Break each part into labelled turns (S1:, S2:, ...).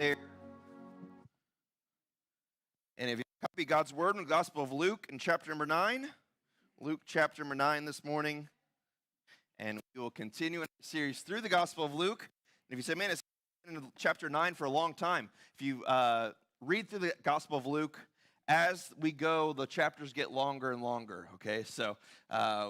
S1: there. And if you copy God's word in the Gospel of Luke in chapter number 9, Luke chapter number 9 this morning, and we will continue in the series through the Gospel of Luke. And if you say, man, it's in chapter 9 for a long time, if you read through the Gospel of Luke, as we go, the chapters get longer and longer, okay? So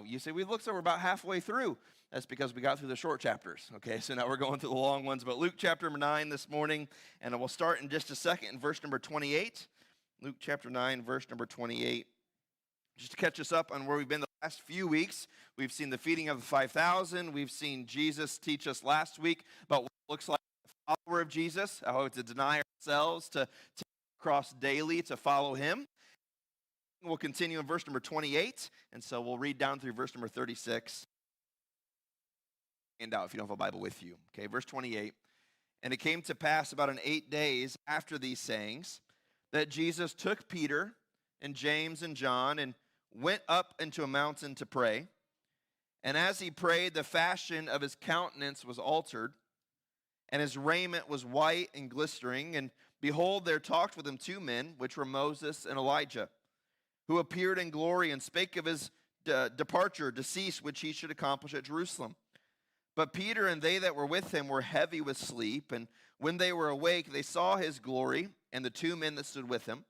S1: you say, we're about halfway through. That's because we got through the short chapters, okay? So now we're going through the long ones. But Luke chapter number 9 this morning, and we'll start in just a second in verse number 28. Luke chapter 9, verse number 28. Just to catch us up on where we've been the last few weeks, we've seen the feeding of the 5,000. We've seen Jesus teach us last week about what it looks like to be a follower of Jesus, how to deny ourselves, to cross daily to follow him. We'll continue in verse number 28, and so we'll read down through verse number 36. And out if you don't have a Bible with you. Okay, verse 28. And it came to pass about 8 days after these sayings that Jesus took Peter and James and John and went up into a mountain to pray. And as he prayed, the fashion of his countenance was altered, and his raiment was white and glistering. And behold, there talked with him 2 men, which were Moses and Elijah, who appeared in glory and spake of his departure, decease, which he should accomplish at Jerusalem. But Peter and they that were with him were heavy with sleep, and when they were awake, they saw his glory and the 2 men that stood with him.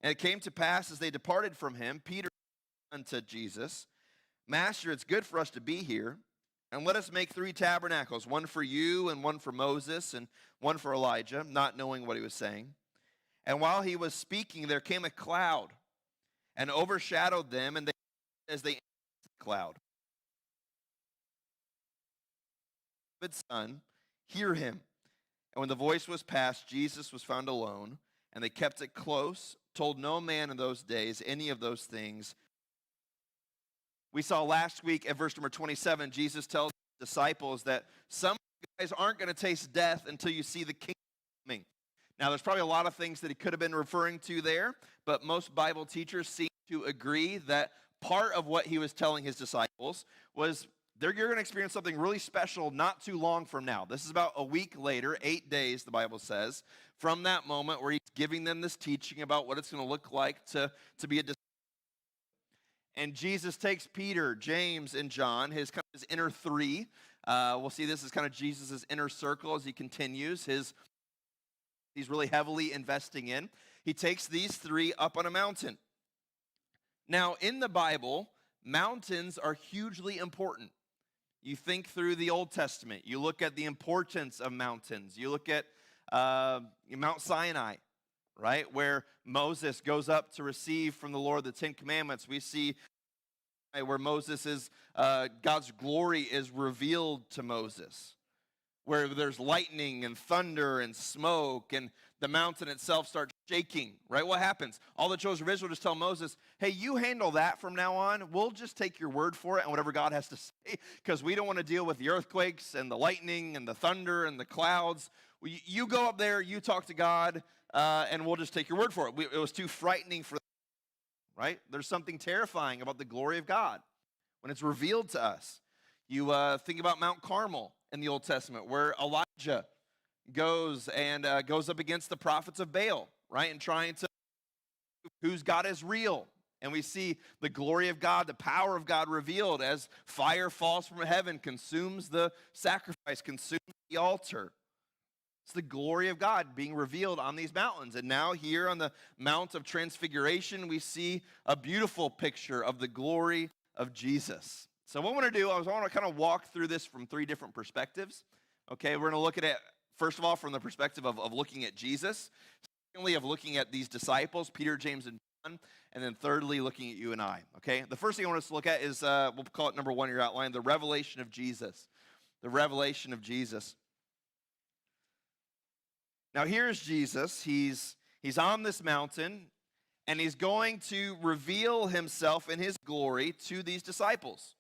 S1: And it came to pass, as they departed from him, Peter said unto Jesus, Master, it's good for us to be here, and let us make 3 tabernacles, one for you, and one for Moses, and one for Elijah, not knowing what he was saying. And while he was speaking, there came a cloud, and overshadowed them, and as they entered the cloud, Son, hear him. And when the voice was past, Jesus was found alone, and they kept it close, told no man in those days any of those things. We saw last week at verse number 27, Jesus tells his disciples that some of you guys aren't going to taste death until you see the kingdom coming. Now, there's probably a lot of things that he could have been referring to there, but most Bible teachers seem to agree that part of what he was telling his disciples was you're going to experience something really special not too long from now. This is about a week later, 8 days, the Bible says, from that moment where he's giving them this teaching about what it's going to look like to be a disciple. And Jesus takes Peter, James, and John, his inner 3. We'll see this is kind of Jesus' inner circle as he continues. He's really heavily investing in. He takes these 3 up on a mountain. Now, in the Bible, mountains are hugely important. You think through the Old Testament. You look at the importance of mountains. You look at Mount Sinai, right, where Moses goes up to receive from the Lord the 10 Commandments. We see where God's glory is revealed to Moses, where there's lightning and thunder and smoke, and the mountain itself starts shaking, right? What happens? All the children of Israel just tell Moses, hey, you handle that from now on. We'll just take your word for it and whatever God has to say, because we don't want to deal with the earthquakes and the lightning and the thunder and the clouds. You go up there, you talk to God, and we'll just take your word for it. It was too frightening for them, right? There's something terrifying about the glory of God when it's revealed to us. You think about Mount Carmel in the Old Testament, where Elijah goes up against the prophets of Baal, right, and trying to whose God is real. And we see the glory of God, the power of God revealed as fire falls from heaven, consumes the sacrifice, consumes the altar. It's the glory of God being revealed on these mountains. And now here on the Mount of Transfiguration, we see a beautiful picture of the glory of Jesus. So what I want to do, I want to kind of walk through this from 3 different perspectives. Okay, we're going to look at it, first of all, from the perspective of looking at Jesus. Secondly, of looking at these disciples, Peter, James, and John. And then thirdly, looking at you and I. Okay, the first thing I want us to look at is, we'll call it number 1 in your outline, the revelation of Jesus. The revelation of Jesus. Now here's Jesus. He's on this mountain, and he's going to reveal himself in his glory to these disciples.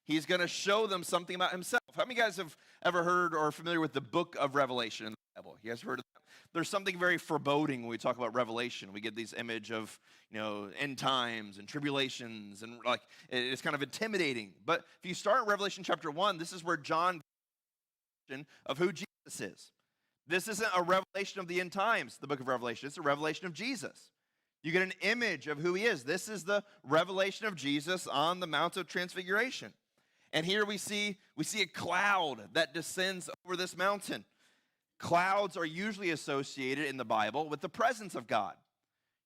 S1: He's going to show them something about himself. How many of you guys have ever heard or are familiar with the book of Revelation in the Bible? You guys heard of that? There's something very foreboding when we talk about Revelation. We get this image of, end times and tribulations, and like it's kind of intimidating. But if you start in Revelation chapter 1, this is where John of who Jesus is. This isn't a revelation of the end times, the book of Revelation. It's a revelation of Jesus. You get an image of who he is. This is the revelation of Jesus on the Mount of Transfiguration. And here we see a cloud that descends over this mountain. Clouds are usually associated in the Bible with the presence of God.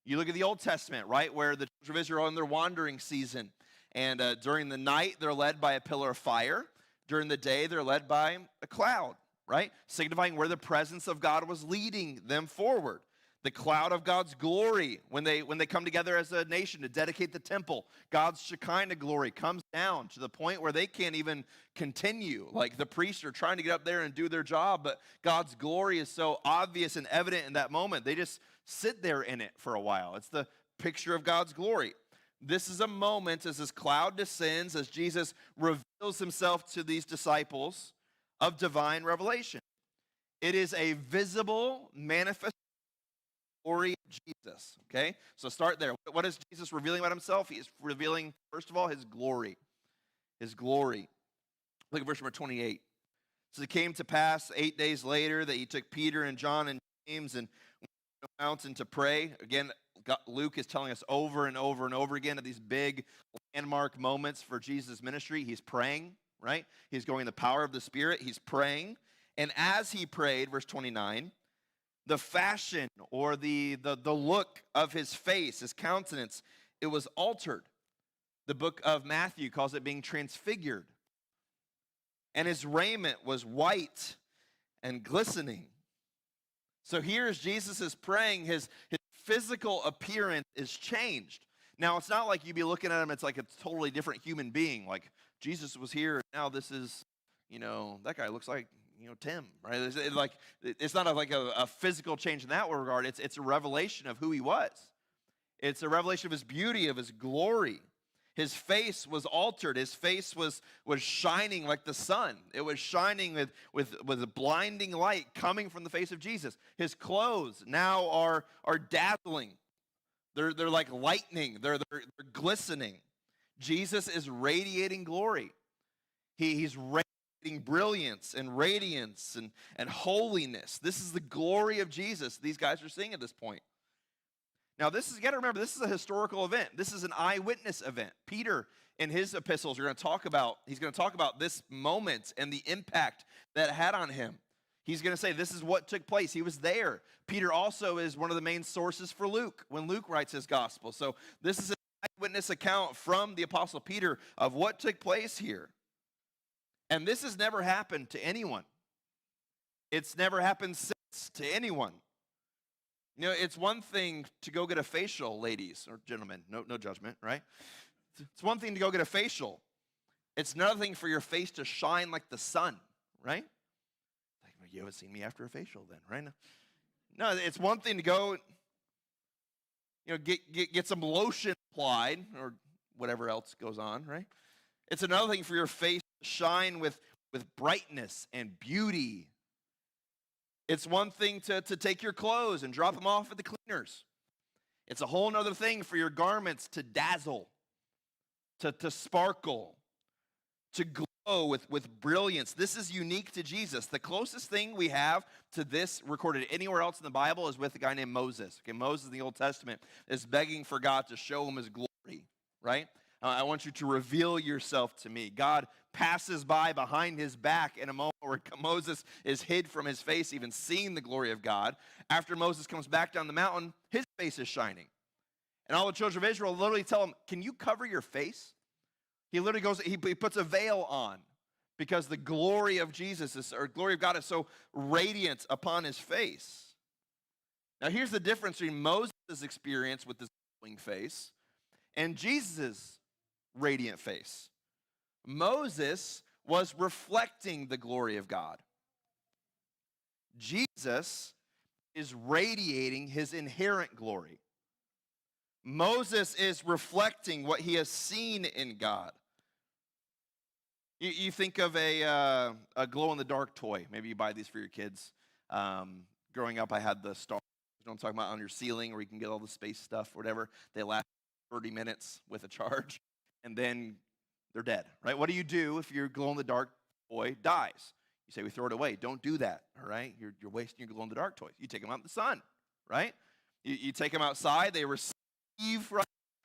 S1: You look at the Old Testament, right, where the children of Israel are in their wandering season. And during the night, they're led by a pillar of fire. During the day, they're led by a cloud, right, signifying where the presence of God was leading them forward. The cloud of God's glory, when they come together as a nation to dedicate the temple, God's Shekinah glory comes down to the point where they can't even continue. Like the priests are trying to get up there and do their job, but God's glory is so obvious and evident in that moment. They just sit there in it for a while. It's the picture of God's glory. This is a moment as this cloud descends, as Jesus reveals himself to these disciples of divine revelation. It is a visible manifestation glory of Jesus, okay? So start there. What is Jesus revealing about himself? He is revealing, first of all, his glory. His glory. Look at verse number 28. So it came to pass 8 days later that he took Peter and John and James and went to the mountain to pray. Again, Luke is telling us over and over and over again of these big landmark moments for Jesus' ministry. He's praying, right? He's going in the power of the Spirit. He's praying. And as he prayed, verse 29, the fashion or the look of his face, his countenance, it was altered. The book of Matthew calls it being transfigured. And his raiment was white and glistening. So here as Jesus is praying, his physical appearance is changed. Now, it's not like you'd be looking at him, it's like a totally different human being. Like, Jesus was here, and now this is, that guy looks like, Tim, right? It's not like a physical change in that regard. It's a revelation of who he was. It's a revelation of his beauty, of his glory. His face was altered. His face was shining like the sun. It was shining with a blinding light coming from the face of Jesus. His clothes now are dazzling. They're like lightning. They're glistening. Jesus is radiating glory. He's radiating brilliance and radiance and holiness. This is the glory of Jesus these guys are seeing at this point. Now, you got to remember, this is a historical event. This is an eyewitness event. Peter, in his epistles, he's going to talk about this moment and the impact that it had on him. He's going to say this is what took place. He was there. Peter also is one of the main sources for Luke when Luke writes his gospel. So this is an eyewitness account from the Apostle Peter of what took place here. And this has never happened to anyone. It's never happened since to anyone. It's one thing to go get a facial, ladies or gentlemen. No judgment, right? It's one thing to go get a facial. It's another thing for your face to shine like the sun, right? Like, well, you haven't seen me after a facial then, right? No, it's one thing to go, get some lotion applied or whatever else goes on, right? It's another thing for your face to shine with brightness and beauty. It's one thing to take your clothes and drop them off at the cleaners. It's a whole other thing for your garments to dazzle, to sparkle, to glow with brilliance. This is unique to Jesus. The closest thing we have to this recorded anywhere else in the Bible is with a guy named Moses. Okay, Moses in the Old Testament is begging for God to show him his glory, right? I want you to reveal yourself to me. God passes by behind his back in a moment where Moses is hid from his face, even seeing the glory of God. After Moses comes back down the mountain, his face is shining. And all the children of Israel literally tell him, can you cover your face? He literally goes, he puts a veil on because the glory of glory of God is so radiant upon his face. Now here's the difference between Moses' experience with this glowing face and Jesus' radiant face. Moses was reflecting the glory of God. Jesus is radiating his inherent glory. Moses is reflecting what he has seen in God. You think of a glow-in-the-dark toy. Maybe you buy these for your kids. Growing up, I had the stars. You know what I'm talking about, on your ceiling, where you can get all the space stuff, whatever. They last 30 minutes with a charge, and then they're dead, right? What do you do if your glow-in-the-dark toy dies? You say we throw it away. Don't do that, all right? You're wasting your glow-in-the-dark toys. You take them out in the sun, right? You take them outside. They receive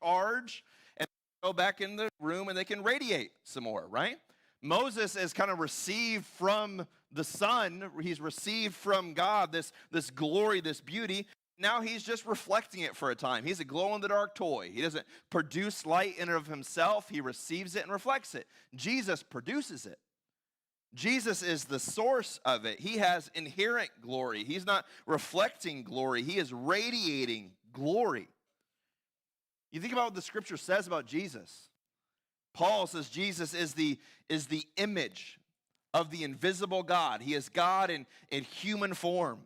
S1: charge, and go back in the room, and they can radiate some more, right? Moses is kind of received from the sun. He's received from God this glory, this beauty. Now he's just reflecting it for a time. He's a glow-in-the-dark toy. He doesn't produce light in and of himself. He receives it and reflects it. Jesus produces it. Jesus is the source of it. He has inherent glory. He's not reflecting glory. He is radiating glory. You think about what the scripture says about Jesus. Paul says Jesus is the image of the invisible God. He is God in human form.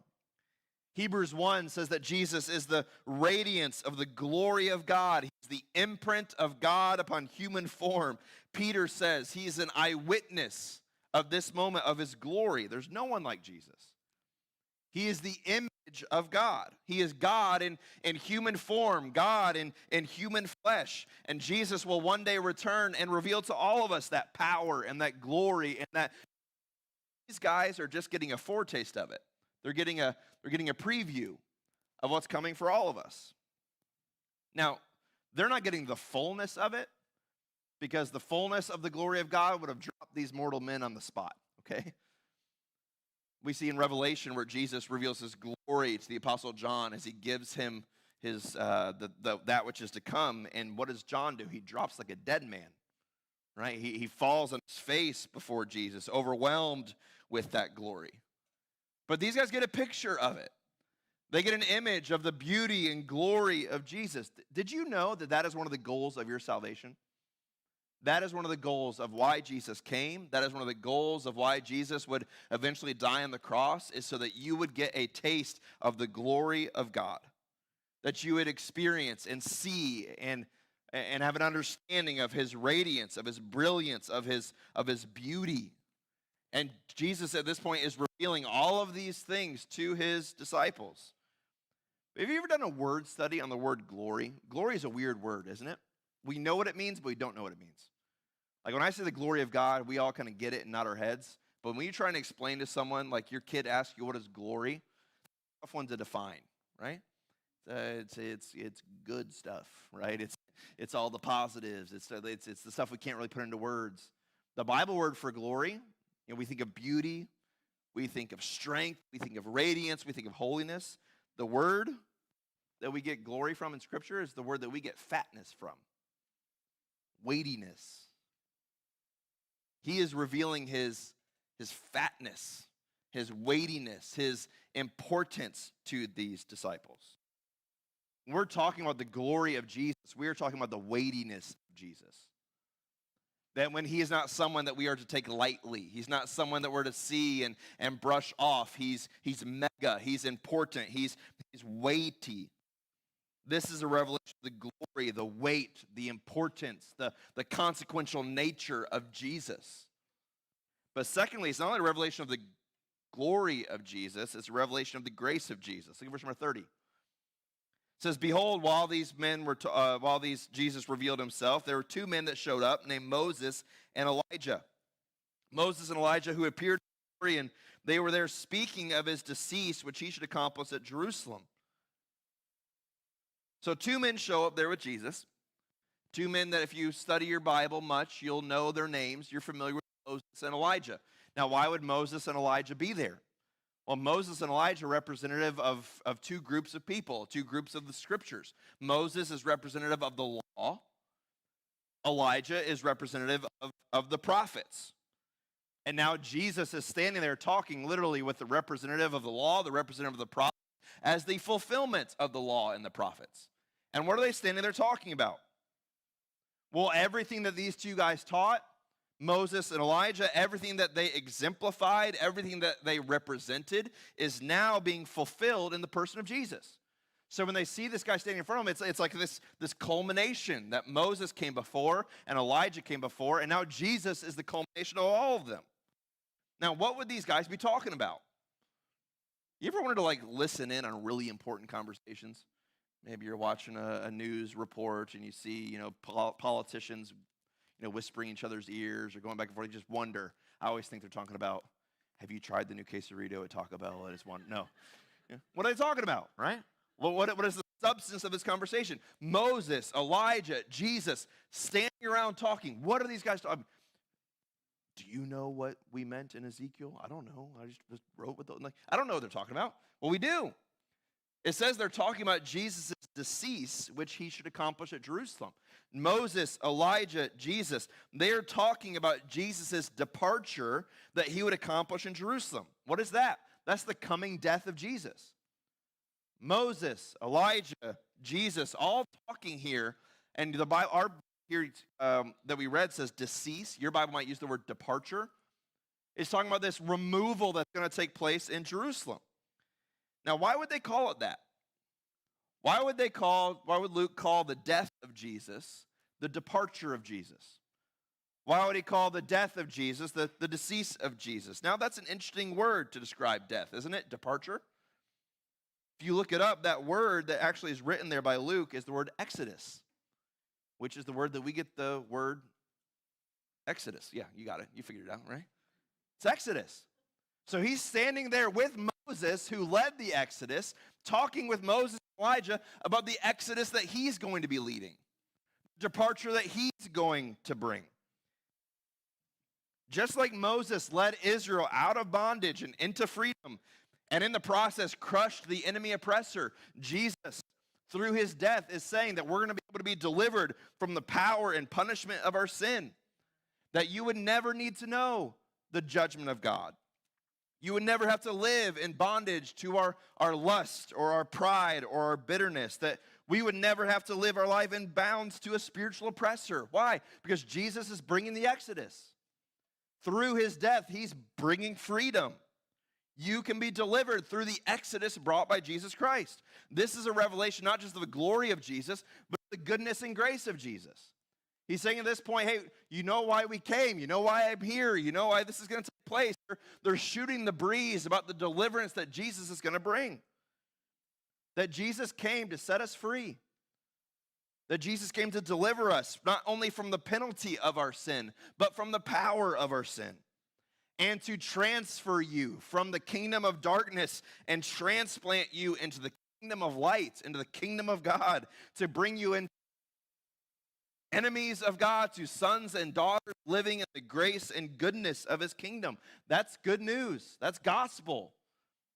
S1: Hebrews 1 says that Jesus is the radiance of the glory of God. He's the imprint of God upon human form. Peter says he's an eyewitness of this moment of his glory. There's no one like Jesus. He is the image of God. He is God in human form, God in human flesh. And Jesus will one day return and reveal to all of us that power and that glory, and that these guys are just getting a foretaste of it. They're getting a preview of what's coming for all of us. Now, they're not getting the fullness of it, because the fullness of the glory of God would have dropped these mortal men on the spot, okay? We see in Revelation where Jesus reveals his glory to the Apostle John as he gives him his that which is to come. And what does John do? He drops like a dead man, right? He falls on his face before Jesus, overwhelmed with that glory. But these guys get a picture of it. They get an image of the beauty and glory of Jesus. Did you know that that is one of the goals of your salvation? That is one of the goals of why Jesus came. That is one of the goals of why Jesus would eventually die on the cross, is so that you would get a taste of the glory of God, that you would experience and see and have an understanding of his radiance, of his brilliance, of his beauty. And Jesus at this point is revealing all of these things to his disciples. Have you ever done a word study on the word glory? Glory is a weird word, isn't it? We know what it means, but we don't know what it means. Like when I say the glory of God, we all kind of get it and nod our heads. But when you're trying to explain to someone, like your kid asks you what is glory, tough one to define, right? It's good stuff, right? It's all the positives. It's the stuff we can't really put into words. The Bible word for glory, we think of beauty, we think of strength, we think of radiance, we think of holiness. The word that we get glory from in Scripture is the word that we get fatness from. Weightiness. He is revealing his fatness, his weightiness, his importance to these disciples. When we're talking about the glory of Jesus, we are talking about the weightiness of Jesus. That when he is not someone that we are to take lightly, he's not someone that we're to see and brush off. He's mega, he's important, he's weighty. This is a revelation of the glory, the weight, the importance, the consequential nature of Jesus. But secondly, it's not only a revelation of the glory of Jesus, it's a revelation of the grace of Jesus. Look at verse number 30. It says, "Behold, while Jesus revealed himself, there were two men that showed up, named Moses and Elijah. Moses and Elijah, who appeared in glory, and they were there speaking of his decease, which he should accomplish at Jerusalem." So two men show up there with Jesus. Two men that if you study your Bible much, you'll know their names. You're familiar with Moses and Elijah. Now, why would Moses and Elijah be there? Well, Moses and Elijah are representative of two groups of people, two groups of the Scriptures. Moses is representative of the law. Elijah is representative of the prophets. And now Jesus is standing there talking literally with the representative of the law, the representative of the prophets, as the fulfillment of the law and the prophets. And what are they standing there talking about? Well, everything that these two guys taught, Moses and Elijah, everything that they exemplified, everything that they represented, is now being fulfilled in the person of Jesus. So when they see this guy standing in front of them, it's like this culmination that Moses came before and Elijah came before, and now Jesus is the culmination of all of them. Now, what would these guys be talking about? You ever wanted to listen in on really important conversations? Maybe you're watching a news report and you see, politicians, whispering each other's ears or going back and forth. You just wonder. I always think they're talking about Have you tried the new quesarito at Taco Bell? It's one. No. Yeah. What are they talking about, right? Well, what is the substance of this conversation? Moses, Elijah, Jesus, standing around talking. What are these guys talking? Do you know what we meant in Ezekiel? I don't know. I just wrote with those. Like, I don't know what they're talking about. Well, we do. It says they're talking about Jesus' decease, which he should accomplish at Jerusalem. Moses, Elijah, Jesus, they are talking about Jesus' departure that he would accomplish in Jerusalem. What is that? That's the coming death of Jesus. Moses, Elijah, Jesus, all talking here, and the Bible, our here that we read says decease. Your Bible might use the word departure. It's talking about this removal that's going to take place in Jerusalem. Now, why would they call it that? Why would Luke call the death of Jesus the departure of Jesus? Why would he call the death of Jesus the decease of Jesus? Now, that's an interesting word to describe death, isn't it? Departure. If you look it up, that word that actually is written there by Luke is the word exodus, which is the word that we get the word Exodus. Yeah, you got it. You figured it out, right? It's Exodus. So he's standing there with Moses, who led the Exodus, talking with Moses and Elijah about the Exodus that he's going to be leading, departure that he's going to bring. Just like Moses led Israel out of bondage and into freedom, and in the process crushed the enemy oppressor, Jesus, through his death, is saying that we're going to be able to be delivered from the power and punishment of our sin, that you would never need to know the judgment of God. You would never have to live in bondage to our lust or our pride or our bitterness, that we would never have to live our life in bounds to a spiritual oppressor. Why? Because Jesus is bringing the Exodus. Through his death, he's bringing freedom. You can be delivered through the Exodus brought by Jesus Christ. This is a revelation not just of the glory of Jesus, but the goodness and grace of Jesus. He's saying at this point, hey, you know why we came. You know why I'm here. You know why this is going to take place. They're shooting the breeze about the deliverance that Jesus is going to bring. That Jesus came to set us free. That Jesus came to deliver us, not only from the penalty of our sin, but from the power of our sin. And to transfer you from the kingdom of darkness and transplant you into the kingdom of light, into the kingdom of God, to bring you in enemies of God to sons and daughters living in the grace and goodness of his kingdom. That's good news. That's gospel.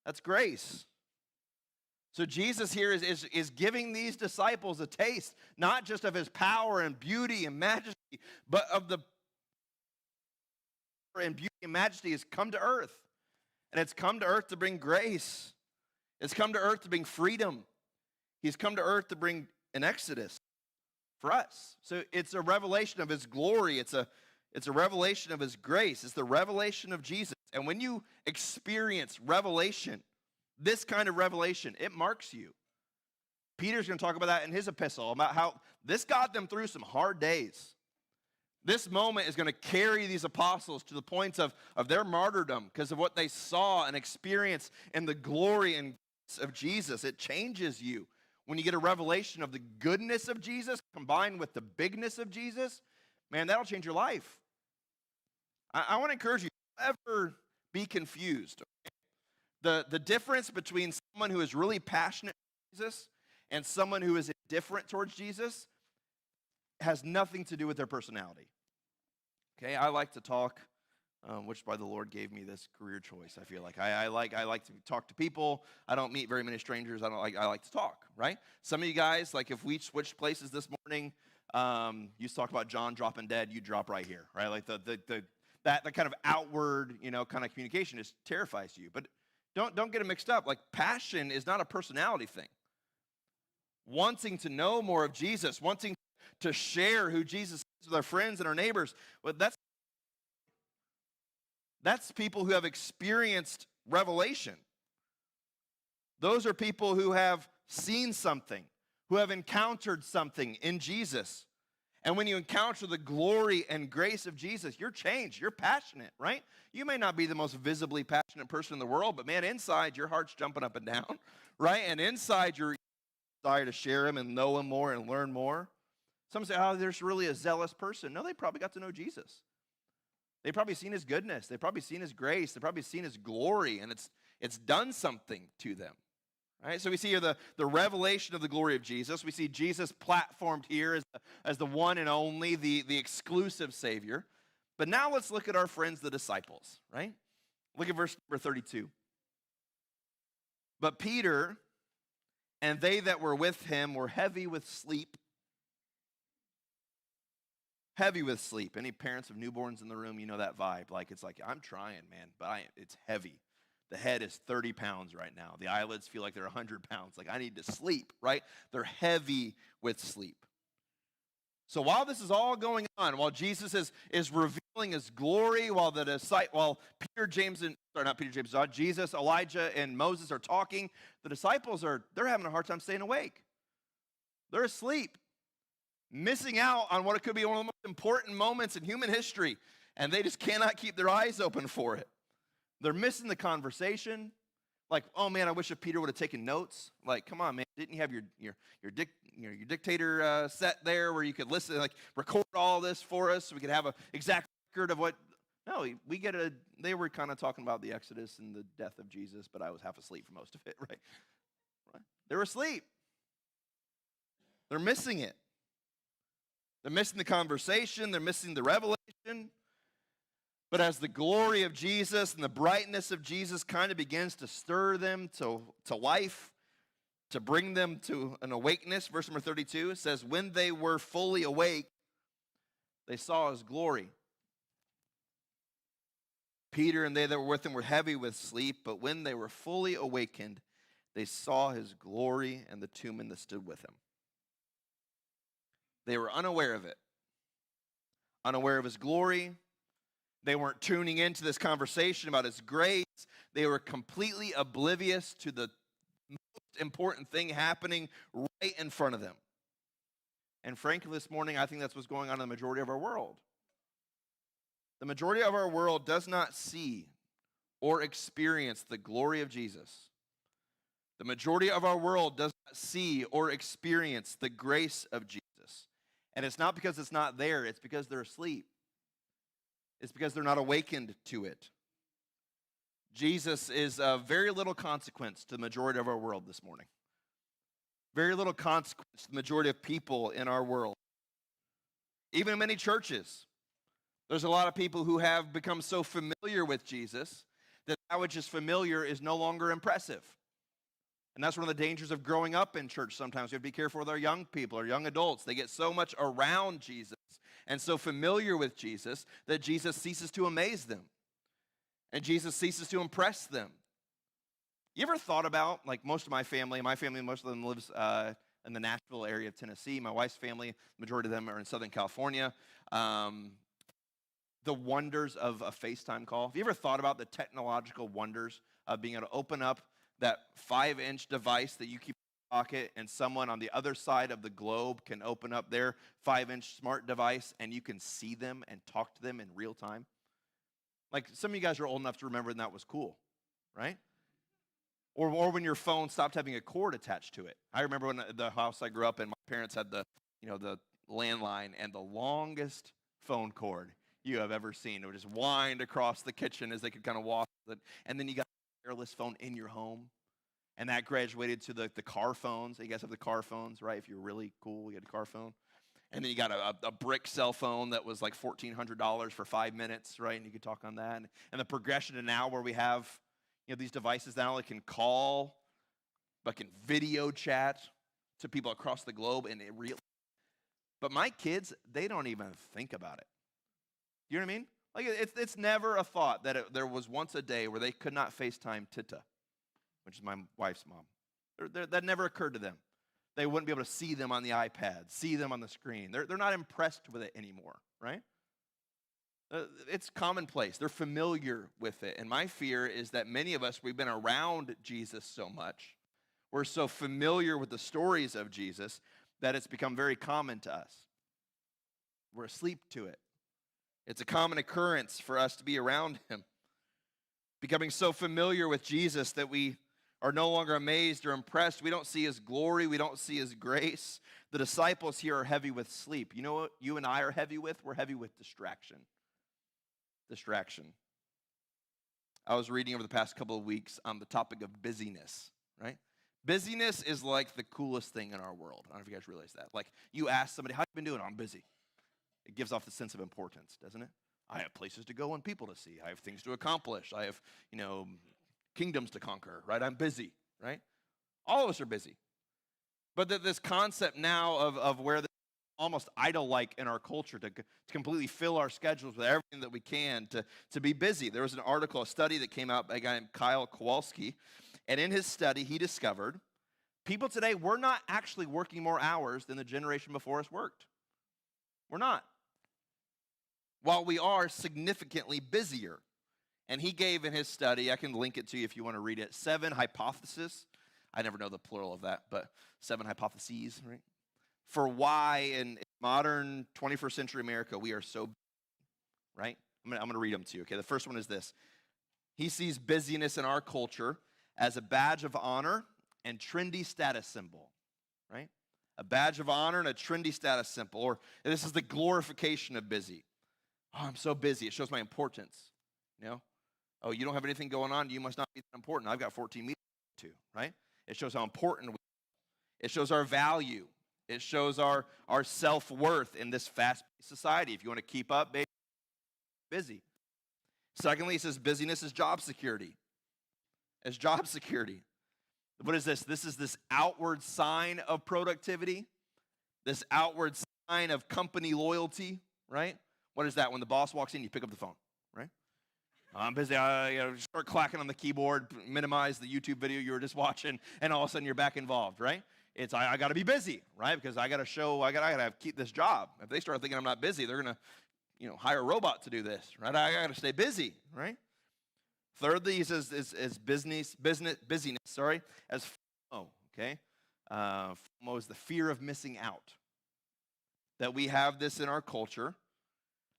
S1: That's grace. So Jesus here is giving these disciples a taste, not just of his power and beauty and majesty, but of the power and beauty and majesty has come to earth. And it's come to earth to bring grace. It's come to earth to bring freedom. He's come to earth to bring an exodus for us. So it's a revelation of his glory. It's a revelation of his grace. It's the revelation of Jesus. And when you experience revelation, this kind of revelation, it marks you. Peter's going to talk about that in his epistle, about how this got them through some hard days. This moment is going to carry these apostles to the point of their martyrdom because of what they saw and experienced in the glory and grace of Jesus. It changes you. When you get a revelation of the goodness of Jesus combined with the bigness of Jesus, man, that'll change your life. I want to encourage you, don't ever be confused. The difference between someone who is really passionate about Jesus and someone who is indifferent towards Jesus has nothing to do with their personality. Okay, I like to talk, which by the Lord gave me this career choice. I feel like I like to talk to people. I don't meet very many strangers. I like to talk, right? Some of you guys, like if we switched places this morning, you talk about John dropping dead, you drop right here, right? Like that kind of outward, kind of communication terrifies you. But don't get it mixed up. Like passion is not a personality thing. Wanting to know more of Jesus, wanting to share who Jesus is with our friends and our neighbors, well, that's people who have experienced revelation. Those are people who have seen something, who have encountered something in Jesus. And when you encounter the glory and grace of Jesus, you're changed. You're passionate, right? You may not be the most visibly passionate person in the world, but man, inside your heart's jumping up and down, right? And inside your desire to share him and know him more and learn more. Some say, oh, there's really a zealous person. No, they probably got to know Jesus. They've probably seen his goodness. They've probably seen his grace. They've probably seen his glory, and it's done something to them. Right? So we see here the revelation of the glory of Jesus. We see Jesus platformed here as the one and only, the exclusive Savior. But now let's look at our friends, the disciples, right? Look at verse number 32. But Peter and they that were with him were heavy with sleep. Heavy with sleep. Any parents of newborns in the room, you know that vibe. Like, it's like, I'm trying, man, but it's heavy. The head is 30 pounds right now. The eyelids feel like they're 100 pounds. Like, I need to sleep, right? They're heavy with sleep. So while this is all going on, while Jesus is revealing his glory, while Peter, James, and sorry, not Peter, James, Jesus, Elijah, and Moses are talking, the disciples they're having a hard time staying awake. They're asleep, missing out on what it could be one of the most important moments in human history, and they just cannot keep their eyes open for it. They're missing the conversation. Like, oh man, I wish if Peter would have taken notes. Like, come on, man, didn't you have your dictator set there where you could listen, like record all this for us so we could have an exact record of what? No, they were kind of talking about the Exodus and the death of Jesus, but I was half asleep for most of it, right? They were asleep. They're missing it. They're missing the conversation. They're missing the revelation. But as the glory of Jesus and the brightness of Jesus kind of begins to stir them to life, to bring them to an awakeness, verse number 32, it says, when they were fully awake, they saw his glory. Peter and they that were with him were heavy with sleep, but when they were fully awakened, they saw his glory and the two men that stood with him. They were unaware of it, unaware of his glory. They weren't tuning into this conversation about his grace. They were completely oblivious to the most important thing happening right in front of them. And frankly, this morning, I think that's what's going on in the majority of our world. The majority of our world does not see or experience the glory of Jesus. The majority of our world does not see or experience the grace of Jesus. And it's not because it's not there, it's because they're asleep. It's because they're not awakened to it. Jesus is of very little consequence to the majority of our world this morning. Very little consequence to the majority of people in our world. Even in many churches, there's a lot of people who have become so familiar with Jesus that which is familiar is no longer impressive. And that's one of the dangers of growing up in church sometimes. We have to be careful with our young people, our young adults. They get so much around Jesus and so familiar with Jesus that Jesus ceases to amaze them. And Jesus ceases to impress them. You ever thought about, like most of my family, most of them lives in the Nashville area of Tennessee. My wife's family, the majority of them are in Southern California. The wonders of a FaceTime call. Have you ever thought about the technological wonders of being able to open up that 5-inch device that you keep in your pocket and someone on the other side of the globe can open up their 5-inch smart device and you can see them and talk to them in real time? Like, some of you guys are old enough to remember when that was cool, right? Or when your phone stopped having a cord attached to it. I remember when the house I grew up in, my parents had the landline and the longest phone cord you have ever seen. It would just wind across the kitchen as they could kind of walk it. And then you got a wireless phone in your home. And that graduated to the car phones. You guys have the car phones, right? If you're really cool, you had a car phone. And then you got a brick cell phone that was like $1,400 for 5 minutes, right? And you could talk on that. And the progression to now where we have these devices now that can call, but can video chat to people across the globe. But my kids, they don't even think about it. You know what I mean? Like, it's never a thought that there was once a day where they could not FaceTime Tita, which is my wife's mom. That never occurred to them. They wouldn't be able to see them on the iPad, see them on the screen. They're not impressed with it anymore, right? It's commonplace. They're familiar with it. And my fear is that many of us, we've been around Jesus so much, we're so familiar with the stories of Jesus that it's become very common to us. We're asleep to it. It's a common occurrence for us to be around him. Becoming so familiar with Jesus that we are no longer amazed or impressed. We don't see his glory. We don't see his grace. The disciples here are heavy with sleep. You know what you and I are heavy with? We're heavy with distraction. distraction. I was reading over the past couple of weeks on the topic of busyness, right? Busyness is like the coolest thing in our world. I don't know if you guys realize that. Like, you ask somebody, how you been doing? I'm busy. It gives off the sense of importance, doesn't it? I have places to go and people to see. I have things to accomplish. I have, kingdoms to conquer, right? I'm busy, right? All of us are busy. But this concept now of where almost idol-like in our culture to completely fill our schedules with everything that we can to be busy. There was an article, a study that came out by a guy named Kyle Kowalski, and in his study, he discovered people today, we're not actually working more hours than the generation before us worked. We're not. While we are significantly busier. And he gave in his study, I can link it to you if you want to read it, 7 hypotheses. I never know the plural of that, but 7 hypotheses, right? For why in modern 21st century America we are so busy, right? I'm going to read them to you, okay? The first one is this. He sees busyness in our culture as a badge of honor and trendy status symbol, right? A badge of honor and a trendy status symbol. Or this is the glorification of busy. Oh, I'm so busy. It shows my importance, Oh, you don't have anything going on. You must not be that important. I've got 14 meetings to, right? It shows how important we are. It shows our value. It shows our self-worth in this fast-paced society. If you want to keep up, baby, busy. Secondly, he says busyness is job security. As job security. What is this? This is this outward sign of productivity, this outward sign of company loyalty, right? What is that? When the boss walks in, you pick up the phone, right? I'm busy. Start clacking on the keyboard, minimize the YouTube video you were just watching, and all of a sudden you're back involved, right? It's I got to be busy, right? Because I got to show, I got to keep this job. If they start thinking I'm not busy, they're gonna, hire a robot to do this, right? I got to stay busy, right? Thirdly, he says is busyness, as FOMO. Okay, FOMO is the fear of missing out. That we have this in our culture.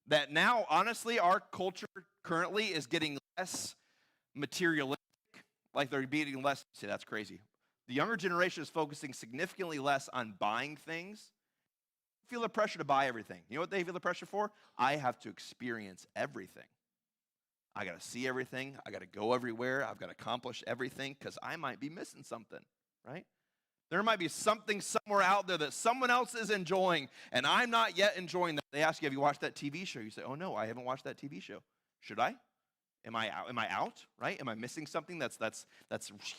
S1: That now, honestly, our culture currently is getting less materialistic, like they're being less. See, that's crazy. The younger generation is focusing significantly less on buying things. Feel the pressure to buy everything. You know what they feel the pressure for? I have to experience everything. I got to see everything. I got to go everywhere. I've got to accomplish everything because I might be missing something, right? There might be something somewhere out there that someone else is enjoying, and I'm not yet enjoying that. They ask you, have you watched that TV show? You say, oh, no, I haven't watched that TV show. Should I? Am I out? Am I out? Right? Am I missing something that's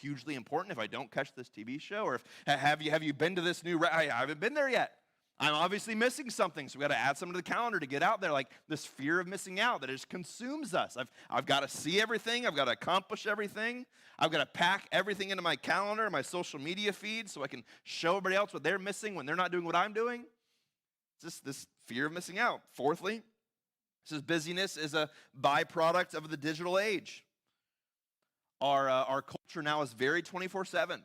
S1: hugely important if I don't catch this TV show? Or have you been to this new? I haven't been there yet. I'm obviously missing something, so we got to add something to the calendar to get out there. Like this fear of missing out that just consumes us. I've got to see everything. I've got to accomplish everything. I've got to pack everything into my calendar, my social media feed, so I can show everybody else what they're missing when they're not doing what I'm doing. It's just this fear of missing out. Fourthly, it says busyness is a byproduct of the digital age. Our culture now is very 24/7.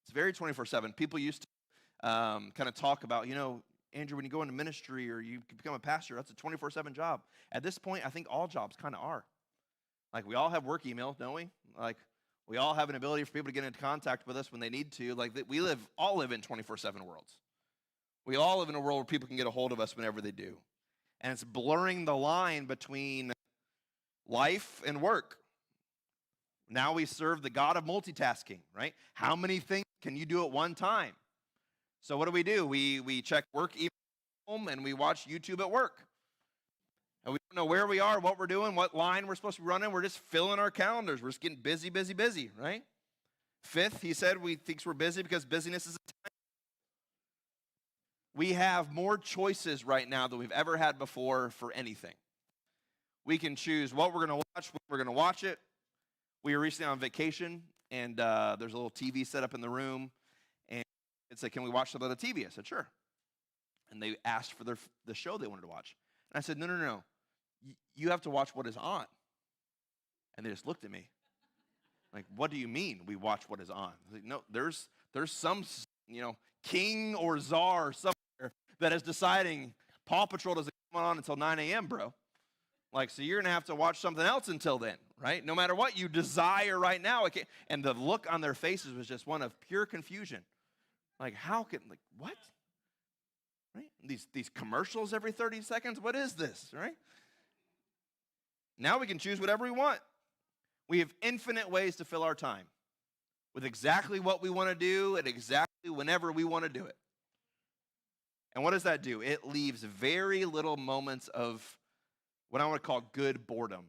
S1: It's very 24/7. People used to kind of talk about, Andrew, when you go into ministry or you become a pastor, that's a 24/7 job. At this point, I think all jobs kind of are. Like, we all have work email, don't we? Like, we all have an ability for people to get into contact with us when they need to. Like, we all live in 24/7 worlds. We all live in a world where people can get a hold of us whenever they do. And it's blurring the line between life and work. Now we serve the God of multitasking, right? How many things can you do at one time? So what do? We check work email at home and we watch YouTube at work. And we don't know where we are, what we're doing, what line we're supposed to be running. We're just filling our calendars. We're just getting busy, busy, busy, right? Fifth, he said we thinks we're busy because busyness is a time. We have more choices right now than we've ever had before for anything. We can choose what we're going to watch, when we're going to watch it. We were recently on vacation, and there's a little TV set up in the room. And it said, can we watch some of the TV? I said, sure. And they asked for the show they wanted to watch. And I said, no. You have to watch what is on. And they just looked at me. Like, what do you mean we watch what is on? I was like, no, there's some, king or czar somewhere that is deciding Paw Patrol doesn't come on until 9 a.m., bro. Like, so you're going to have to watch something else until then, right? No matter what you desire right now. And the look on their faces was just one of pure confusion. Like, what? Right? These commercials every 30 seconds? What is this, right? Now we can choose whatever we want. We have infinite ways to fill our time with exactly what we want to do at exactly whenever we want to do it. And what does that do? It leaves very little moments of what I want to call good boredom.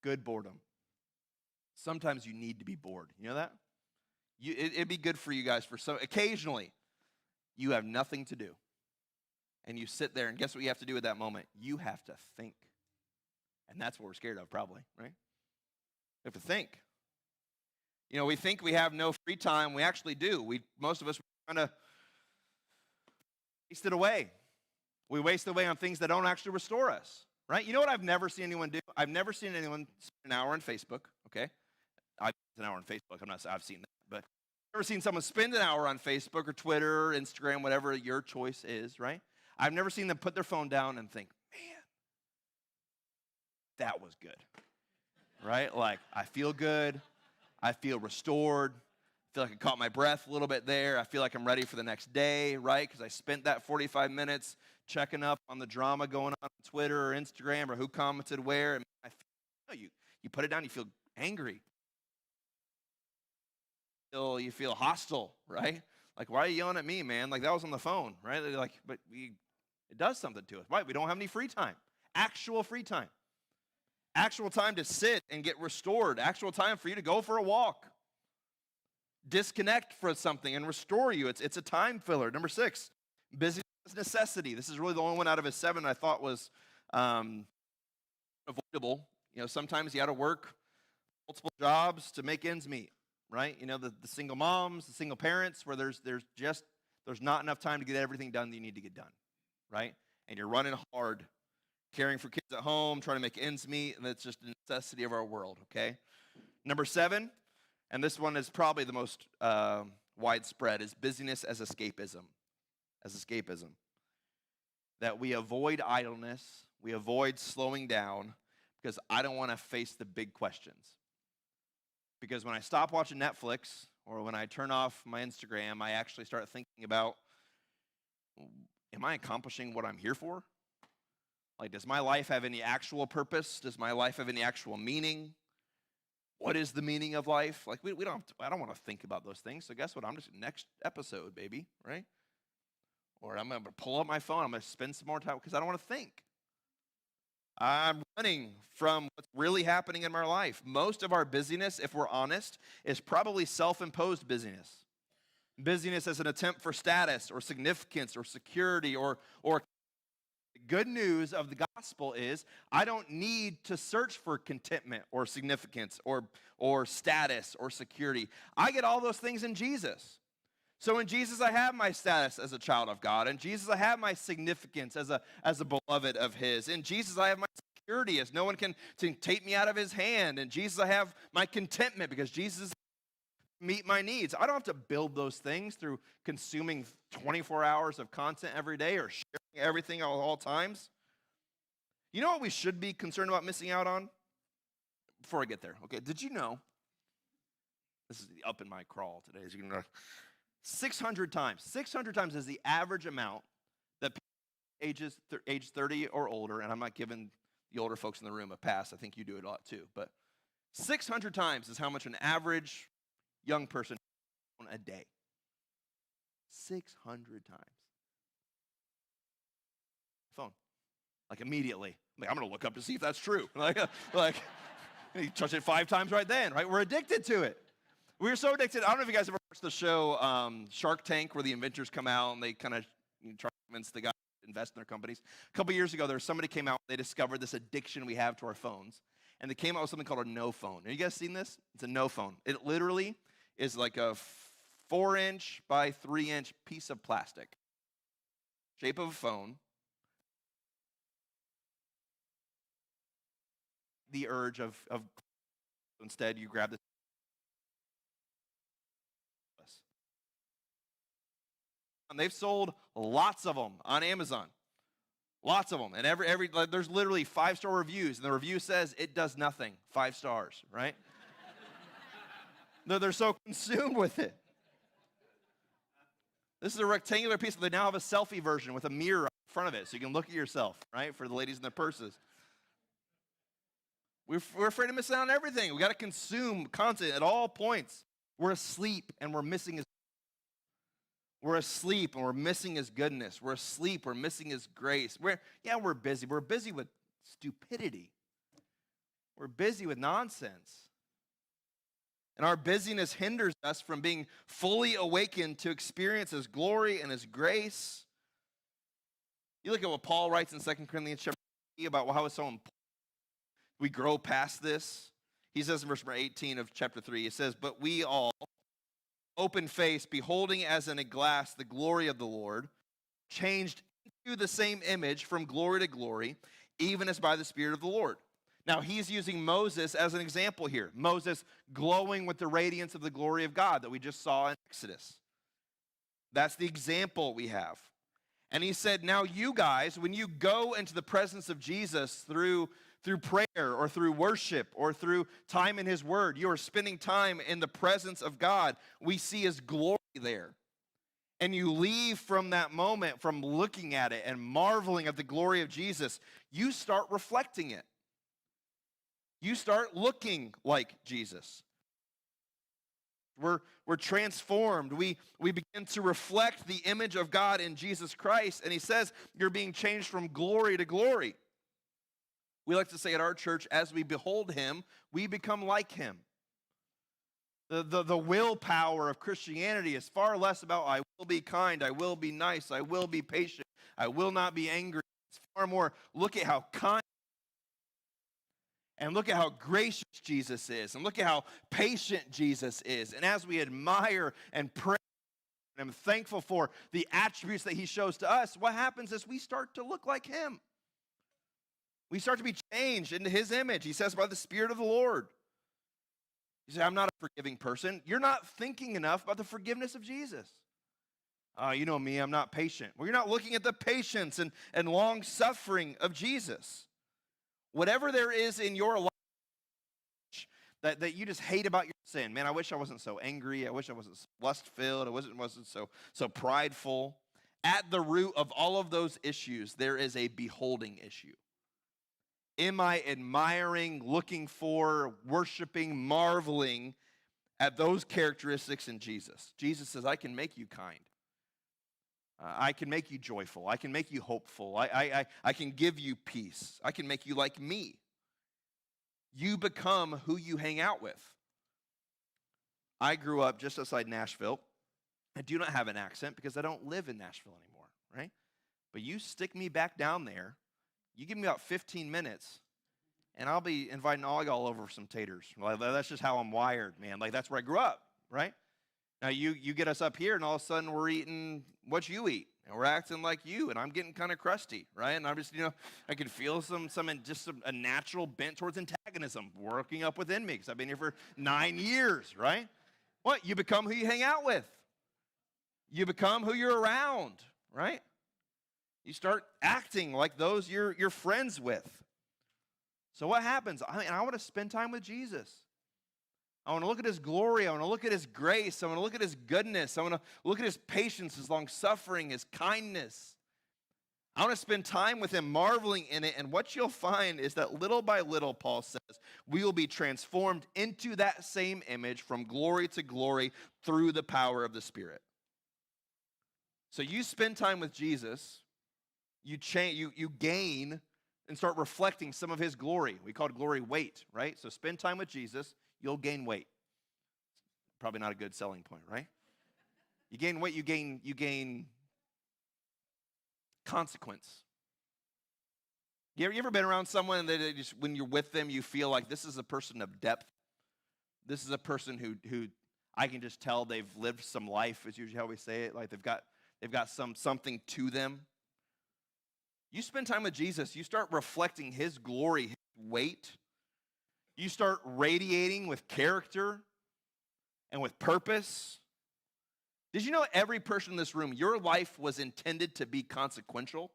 S1: Good boredom. Sometimes you need to be bored. You know that? It'd be good for you guys occasionally you have nothing to do. And you sit there, and guess what you have to do at that moment? You have to think. And that's what we're scared of, probably, right? We have to think. You know, we think we have no free time. We actually do. Most of us kind of waste it away. We waste it away on things that don't actually restore us, right? You know what I've never seen anyone do? I've never seen anyone spend an hour on Facebook, okay? I've spent an hour on Facebook. I've seen that. But I've never seen someone spend an hour on Facebook or Twitter or Instagram, whatever your choice is, right? I've never seen them put their phone down and think, man, that was good, right? Like, I feel good. I feel restored. I feel like I caught my breath a little bit there. I feel like I'm ready for the next day, right? Because I spent that 45 minutes checking up on the drama going on Twitter or Instagram or who commented where. And you put it down, you feel angry. You feel hostile, right? Like, why are you yelling at me, man? Like, that was on the phone, right? Like, but it does something to us, right? We don't have any free time. Actual free time. Actual time to sit and get restored. Actual time for you to go for a walk. Disconnect for something and restore you. It's a time filler. Number 6, busyness is necessity. This is really the only one out of his 7 I thought was avoidable. You know, sometimes you got to work multiple jobs to make ends meet, right? You know, the single moms, the single parents, where there's not enough time to get everything done that you need to get done, right? And you're running hard, caring for kids at home, trying to make ends meet, and that's just a necessity of our world, okay? Number 7, and this one is probably the most widespread, is busyness as escapism. As escapism. That we avoid idleness, we avoid slowing down, because I don't want to face the big questions. Because when I stop watching Netflix, or when I turn off my Instagram, I actually start thinking about, am I accomplishing what I'm here for? Like, does my life have any actual purpose? Does my life have any actual meaning? What is the meaning of life? Like, I don't want to think about those things. So guess what? I'm just next episode, baby, right? Or I'm going to pull up my phone. I'm going to spend some more time because I don't want to think. I'm running from what's really happening in my life. Most of our busyness, if we're honest, is probably self-imposed busyness. Busyness as an attempt for status or significance or security or the good news of the gospel is I don't need to search for contentment or significance or status or security. I get all those things in Jesus. So in Jesus, I have my status as a child of God. In Jesus, I have my significance as a beloved of his. In Jesus, I have my security as no one can take me out of his hand. In Jesus, I have my contentment because Jesus meet my needs. I don't have to build those things through consuming 24 hours of content every day or sharing everything at all times. You know what we should be concerned about missing out on? Before I get there, okay, did you know, this is up in my crawl today, as you can know, 600 times is the average amount that people age 30 or older, and I'm not giving the older folks in the room a pass, I think you do it a lot too, but 600 times is how much an average young person a day. 600 times. Phone. Like immediately. I'm going to look up to see if that's true. like you touch it 5 times right then, right? We're addicted to it. We're so addicted. I don't know if you guys ever watched the show Shark Tank, where the inventors come out and they kind of try to convince the guy to invest in their companies. A couple years ago, somebody came out, they discovered this addiction we have to our phones. And they came out with something called a no phone. Have you guys seen this? It's a no phone. It literally is like a 4-inch by 3-inch piece of plastic. Shape of a phone. The urge of instead you grab this. And they've sold lots of them on Amazon. Lots of them. And there's literally 5-star reviews. And the review says it does nothing. 5 stars, right? They're so consumed with it. This is a rectangular piece. They now have a selfie version with a mirror in front of it, so you can look at yourself, right? For the ladies in their purses. We're afraid of missing out on everything. We got to consume content at all points. We're asleep and we're missing his. We're asleep and we're missing his goodness. We're asleep, we're missing his grace. We're busy. We're busy with stupidity. We're busy with nonsense. And our busyness hinders us from being fully awakened to experience his glory and his grace. You look at what Paul writes in 2 Corinthians chapter 3 about how it's so important we grow past this. He says in verse 18 of chapter 3, he says, "But we all, open face, beholding as in a glass the glory of the Lord, changed into the same image from glory to glory, even as by the Spirit of the Lord." Now, he's using Moses as an example here. Moses glowing with the radiance of the glory of God that we just saw in Exodus. That's the example we have. And he said, now you guys, when you go into the presence of Jesus through prayer or through worship or through time in his word, you are spending time in the presence of God. We see his glory there. And you leave from that moment, from looking at it and marveling at the glory of Jesus, you start reflecting it. You start looking like Jesus. We're transformed. We begin to reflect the image of God in Jesus Christ. And he says you're being changed from glory to glory. We like to say at our church, as we behold him, we become like him. The willpower of Christianity is far less about I will be kind, I will be nice, I will be patient, I will not be angry. It's far more, look at how kind and look at how gracious Jesus is, and look at how patient Jesus is. And as we admire and pray and I'm thankful for the attributes that he shows to us, what happens is we start to look like him. We start to be changed into his image. He says by the Spirit of the Lord. You say, I'm not a forgiving person. You're not thinking enough about the forgiveness of Jesus. You know me, I'm not patient. Well, you're not looking at the patience and long suffering of Jesus. Whatever there is in your life that you just hate about your sin. Man, I wish I wasn't so angry. I wish I wasn't lust-filled. I wasn't so prideful. At the root of all of those issues, there is a beholding issue. Am I admiring, looking for, worshiping, marveling at those characteristics in Jesus? Jesus says, I can make you kind. I can make you joyful. I can make you hopeful. I can give you peace. I can make you like me. You become who you hang out with. I grew up just outside Nashville. I do not have an accent because I don't live in Nashville anymore, right? But you stick me back down there, you give me about 15 minutes, and I'll be inviting all y'all over for some taters. Like, that's just how I'm wired, man. Like, that's where I grew up, right? Now, you get us up here, and all of a sudden, we're eating what you eat, and we're acting like you, and I'm getting kind of crusty, right? And I'm just, I can feel a natural bent towards antagonism working up within me because I've been here for 9 years, right? What? You become who you hang out with. You become who you're around, right? You start acting like those you're friends with. So what happens? I want to spend time with Jesus. I want to look at his glory. I want to look at his grace. I want to look at his goodness. I want to look at his patience, his long-suffering, his kindness. I want to spend time with him, marveling in it. And what you'll find is that little by little, Paul says, we will be transformed into that same image from glory to glory through the power of the Spirit. So you spend time with Jesus, you gain and start reflecting some of his glory. We call it glory weight, right? So spend time with Jesus, you'll gain weight. Probably not a good selling point, right? You gain weight, you gain consequence. You ever been around someone that just, when you're with them, you feel like this is a person of depth? This is a person who I can just tell they've lived some life, is usually how we say it. Like they've got something to them. You spend time with Jesus, you start reflecting his glory, his weight. You start radiating with character and with purpose. Did you know every person in this room, your life was intended to be consequential?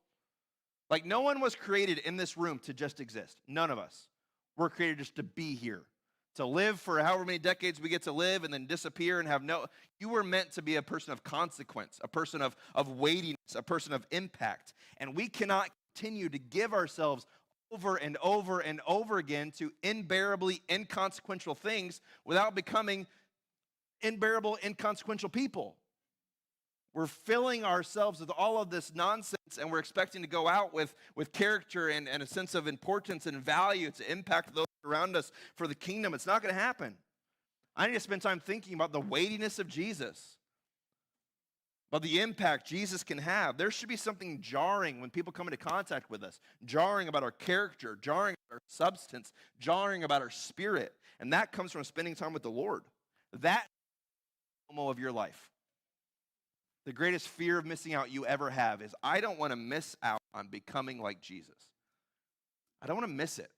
S1: Like no one was created in this room to just exist. None of us. We're created just to be here. To live for however many decades we get to live and then disappear and have no... You were meant to be a person of consequence, a person of weightiness, a person of impact. And we cannot continue to give ourselves over and over and over again to unbearably inconsequential things without becoming unbearable, inconsequential people. We're filling ourselves with all of this nonsense, and we're expecting to go out with character and a sense of importance and value to impact those around us for the kingdom. It's not going to happen. I need to spend time thinking about the weightiness of Jesus, about the impact Jesus can have. There should be something jarring when people come into contact with us, jarring about our character, jarring about our substance, jarring about our spirit. And that comes from spending time with the Lord. That is the of your life. The greatest fear of missing out you ever have is I don't want to miss out on becoming like Jesus. I don't want to miss it.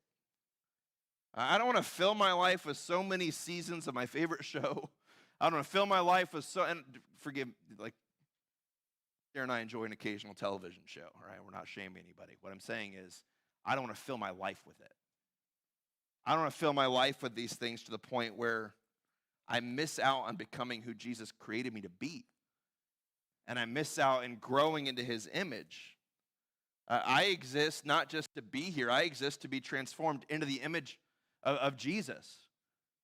S1: I don't want to fill my life with so many seasons of my favorite show. I don't want to fill my life with and forgive, like, Sarah and I enjoy an occasional television show, all right? We're not shaming anybody. What I'm saying is, I don't want to fill my life with it. I don't want to fill my life with these things to the point where I miss out on becoming who Jesus created me to be. And I miss out in growing into his image. I exist not just to be here. I exist to be transformed into the image of Jesus,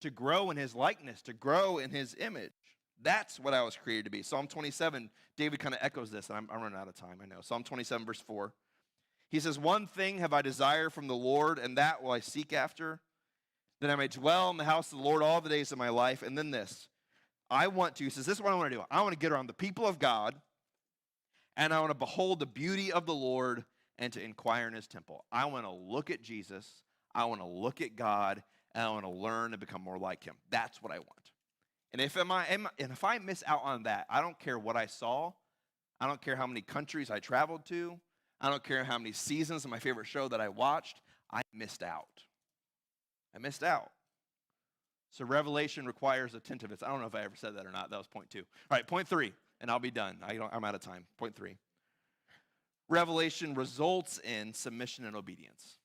S1: to grow in his likeness, to grow in his image. That's what I was created to be. Psalm 27, David kind of echoes this, and I'm running out of time, I know. Psalm 27, verse 4. He says, "One thing have I desired from the Lord, and that will I seek after, that I may dwell in the house of the Lord all the days of my life." And then this, he says, this is what I want to do. I want to get around the people of God, and I want to behold the beauty of the Lord and to inquire in his temple. I want to look at Jesus, I want to look at God, and I want to learn and become more like him. That's what I want. And if I miss out on that, I don't care what I saw. I don't care how many countries I traveled to. I don't care how many seasons of my favorite show that I watched. I missed out. I missed out. So revelation requires attentiveness. I don't know if I ever said that or not. That was point 2. All right, point 3, and I'll be done. I'm out of time. Point 3. Revelation results in submission and obedience.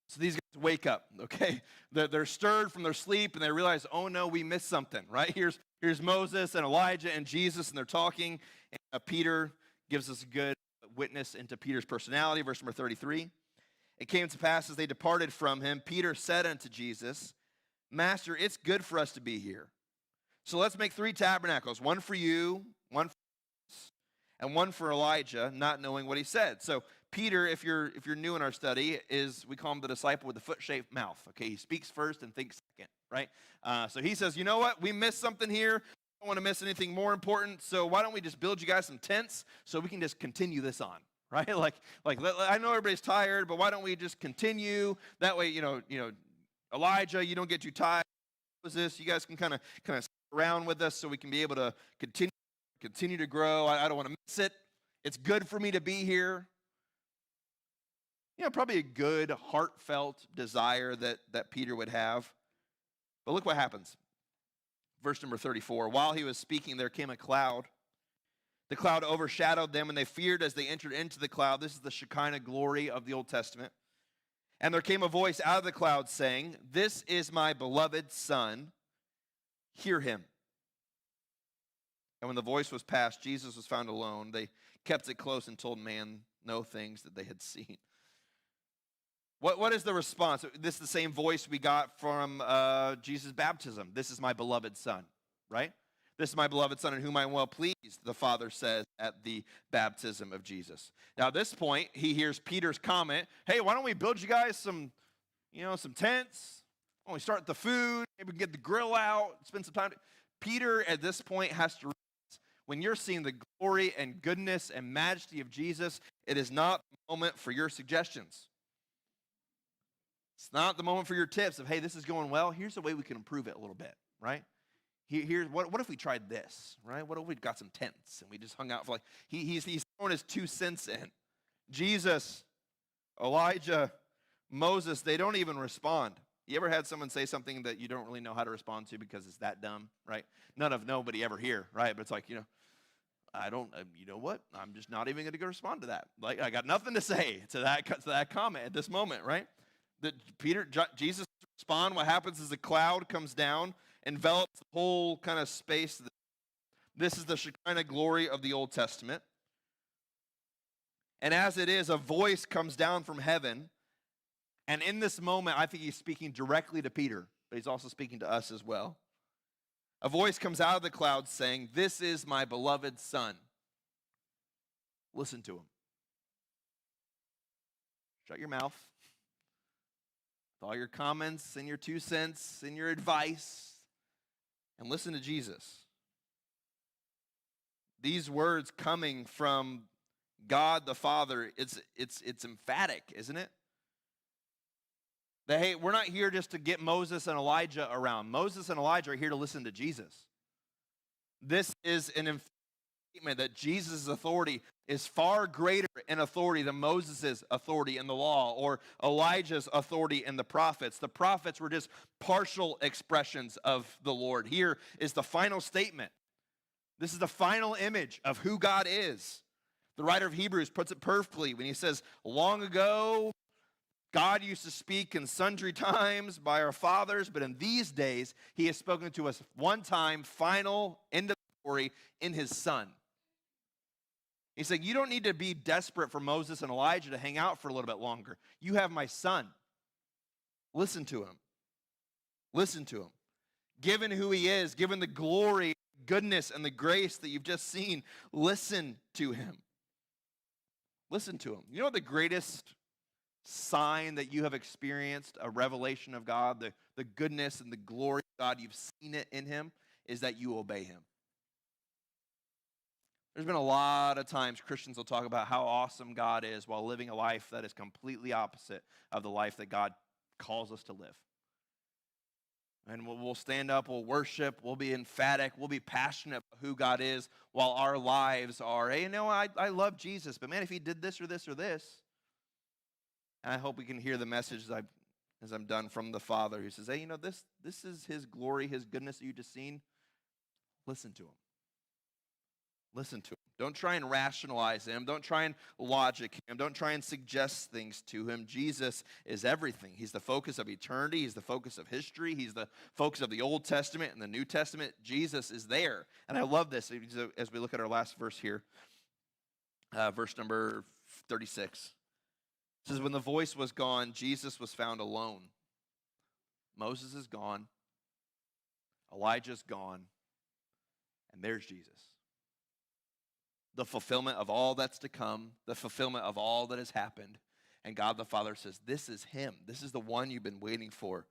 S1: So these guys wake up, okay? They're stirred from their sleep, and they realize, oh no, we missed something, right? Here's Moses and Elijah and Jesus, and they're talking. And Peter gives us a good witness into Peter's personality, verse number 33. "It came to pass as they departed from him, Peter said unto Jesus, Master, it's good for us to be here. So let's make 3 tabernacles, one for you, one for us, and one for Elijah," not knowing what he said. So Peter, if you're new in our study, we call him the disciple with the foot-shaped mouth. Okay, he speaks first and thinks second, right? So he says, you know what? We missed something here. I don't want to miss anything more important. So why don't we just build you guys some tents so we can just continue this on, right? Like I know everybody's tired, but why don't we just continue? That way, Elijah, you don't get too tired. You guys can kind of stick around with us so we can be able to continue to grow. I don't want to miss it. It's good for me to be here. Probably a good, heartfelt desire that Peter would have. But look what happens. Verse number 34, "While he was speaking, there came a cloud. The cloud overshadowed them, and they feared as they entered into the cloud." This is the Shekinah glory of the Old Testament. "And there came a voice out of the cloud saying, 'This is my beloved Son. Hear him.' And when the voice was past, Jesus was found alone. They kept it close and told man no things that they had seen." What is the response? This is the same voice we got from Jesus' baptism. "This is my beloved Son," right? "This is my beloved Son in whom I am well pleased," the Father says at the baptism of Jesus. Now at this point, he hears Peter's comment, "Hey, why don't we build you guys some tents? Why don't we start the food? Maybe we can get the grill out, spend some time." Peter at this point has to realize, when you're seeing the glory and goodness and majesty of Jesus, it is not the moment for your suggestions. It's not the moment for your tips of, hey, this is going well. Here's the way we can improve it a little bit, right? What if we tried this, right? What if we got some tents and we just hung out for he's throwing his 2 cents in. Jesus, Elijah, Moses, they don't even respond. You ever had someone say something that you don't really know how to respond to because it's that dumb, right? Nobody ever here, right? But it's like, I don't, you know what? I'm just not even going to go respond to that. Like, I got nothing to say to that comment at this moment, right? Jesus respond. What happens is the cloud comes down, envelops the whole kind of space. This is the Shekinah glory of the Old Testament. And as it is, a voice comes down from heaven And in this moment, I think he's speaking directly to Peter, but he's also speaking to us as well. A voice comes out of the clouds saying, "This is my beloved Son. Listen to him." Shut your mouth. With all your comments and your 2 cents and your advice, and listen to Jesus. These words coming from God the Father, it's emphatic, isn't it? That, hey, we're not here just to get Moses and Elijah around. Moses and Elijah are here to listen to Jesus. This is an emphatic statement that Jesus' authority is far greater in authority than Moses' authority in the law or Elijah's authority in the prophets. The prophets were just partial expressions of the Lord. Here is the final statement. This is the final image of who God is. The writer of Hebrews puts it perfectly when he says, long ago, God used to speak in sundry times by our fathers, but in these days, he has spoken to us one time, final, end of the story, in his Son. He's saying, you don't need to be desperate for Moses and Elijah to hang out for a little bit longer. You have my Son. Listen to him. Listen to him. Given who he is, given the glory, goodness, and the grace that you've just seen, listen to him. Listen to him. You know what the greatest sign that you have experienced a revelation of God, the goodness and the glory of God, you've seen it in him, is that you obey him. There's been a lot of times Christians will talk about how awesome God is while living a life that is completely opposite of the life that God calls us to live. And we'll stand up, we'll worship, we'll be emphatic, we'll be passionate about who God is while our lives are, hey, I love Jesus, but man, if he did this or this or this. And I hope we can hear the message as I'm done from the Father who says, hey, this is his glory, his goodness that you just seen. Listen to him. Listen to him. Don't try and rationalize him. Don't try and logic him. Don't try and suggest things to him. Jesus is everything. He's the focus of eternity. He's the focus of history. He's the focus of the Old Testament and the New Testament. Jesus is there. And I love this as we look at our last verse here. Verse number 36. It says, when the voice was gone, Jesus was found alone. Moses is gone. Elijah's gone. And there's Jesus. The fulfillment of all that's to come, the fulfillment of all that has happened. And God the Father says, this is him. This is the one you've been waiting for.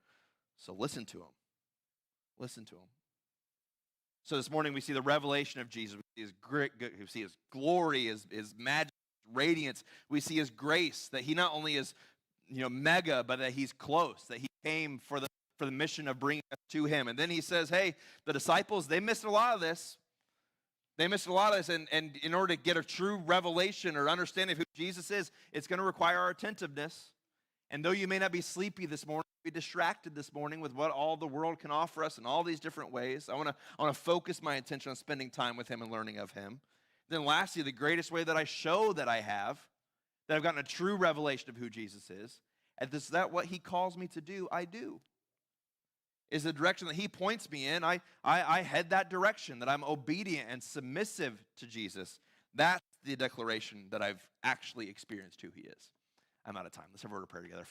S1: So listen to him. Listen to him. So this morning we see the revelation of Jesus. We see his glory, his majesty, radiance. We see his grace, that he not only is mega, but that he's close, that he came for the mission of bringing us to him. And then he says, hey, the disciples, they missed a lot of this. They missed a lot of this, and in order to get a true revelation or understanding of who Jesus is, it's going to require our attentiveness. And though you may not be sleepy this morning, be distracted this morning with what all the world can offer us in all these different ways, I want to focus my attention on spending time with him and learning of him. Then lastly, the greatest way that I show that that I've gotten a true revelation of who Jesus is that what he calls me to do, I do. Is the direction that he points me in, I head that direction, that I'm obedient and submissive to Jesus. That's the declaration that I've actually experienced who he is. I'm out of time. Let's have a word of prayer together.